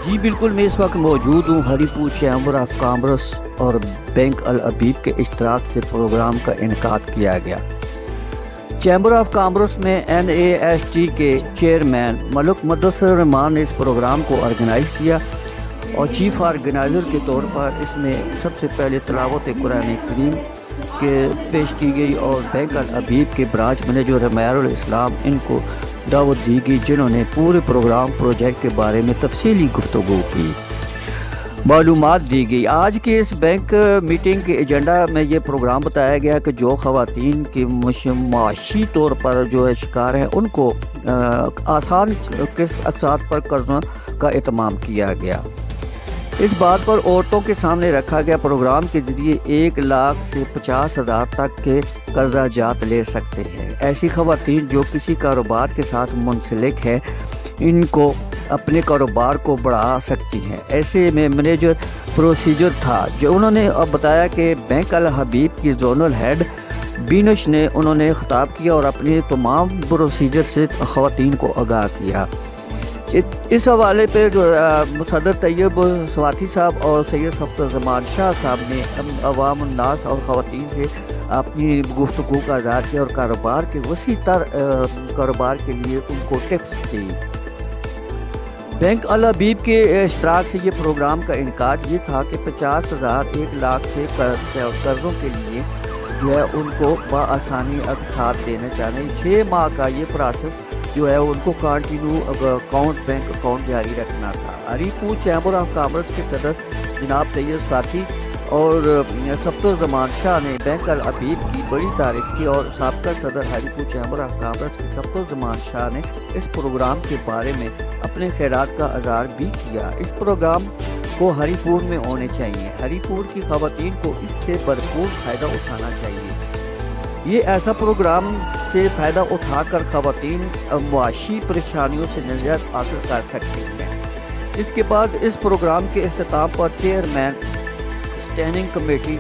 جی بالکل، میں اس وقت موجود ہوں ہری پور چیمبر آف کامرس اور بینک العبیب کے اشتراک سے پروگرام کا انعقاد کیا گیا۔ چیمبر آف کامرس میں NAST کے چیئرمین ملک مدثر الرحمان نے اس پروگرام کو آرگنائز کیا اور چیف آرگنائزر کے طور پر اس میں سب سے پہلے تلاوت قرآن کریم کے پیش کی گئی اور بینک العبیب کے برانچ منیجر رمیار الاسلام ان کو دعوت دی گئی، جنہوں نے پورے پروجیکٹ کے بارے میں تفصیلی گفتگو کی، معلومات دی گئی۔ آج کے اس بینک میٹنگ کے ایجنڈا میں یہ پروگرام بتایا گیا کہ جو خواتین کے معاشی طور پر جو شکار ہیں ان کو آسان اقساط پر قرضوں کا اہتمام کیا گیا۔ اس بات پر عورتوں کے سامنے رکھا گیا پروگرام کے ذریعے 1 لاکھ سے 50,000 تک کے قرضہ جات لے سکتے ہیں۔ ایسی خواتین جو کسی کاروبار کے ساتھ منسلک ہے ان کو اپنے کاروبار کو بڑھا سکتی ہیں۔ ایسے میں مینیجر پروسیجر تھا جو انہوں نے اب بتایا کہ بینک الحبیب کی زونل ہیڈ بینش نے انہوں نے خطاب کیا اور اپنے تمام پروسیجر سے خواتین کو آگاہ کیا۔ اس حوالے پہ جو صدر طیب سواتی صاحب اور سید صفدر زمان شاہ صاحب نے عوام الناس اور خواتین سے اپنی گفتگو کا اظہار کیا اور کاروبار کے وسیع تر کاروبار کے لیے ان کو ٹپس دی۔ بینک الحبیب کے اشتراک سے یہ پروگرام کا انعقاد یہ تھا کہ 50,000 1 لاکھ سے قرضوں کے لیے جو ہے ان کو بآسانی اقساط دینا چاہیے۔ 6 ماہ کا یہ پروسیس جو ہے ان کو کنٹینیو بینک اکاؤنٹ جاری رکھنا تھا۔ ہری پور چیمبر آف کامرس کے صدر جناب طیب سواتی اور صفدر زمان شاہ نے بینک العبیب کی بڑی تعریف کی اور سابقہ صدر ہری پور چیمبر آف کامرس کے صفدر زمان شاہ نے اس پروگرام کے بارے میں اپنے خیرات کا اظہار بھی کیا۔ اس پروگرام کو ہری پور میں ہونے چاہیے۔ ہری پور کی خواتین کو اس سے بھرپور فائدہ اٹھانا چاہیے۔ یہ ایسا پروگرام سے فائدہ اٹھا کر خواتین معاشی پریشانیوں سے نجات حاصل کر سکتی ہیں۔ اس کے بعد اس پروگرام کے اختتام پر چیئرمین اسٹینڈنگ کمیٹی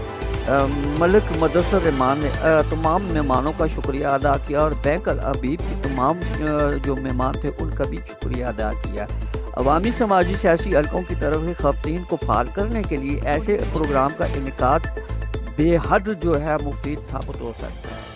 ملک مدثر الرحمان نے تمام مہمانوں کا شکریہ ادا کیا اور بینک العبیب کے تمام جو مہمان تھے ان کا بھی شکریہ ادا کیا۔ عوامی سماجی سیاسی حلقوں کی طرف سے خواتین کو فعال کرنے کے لیے ایسے پروگرام کا انعقاد بے حد جو ہے مفید ثابت ہو سکتا ہے۔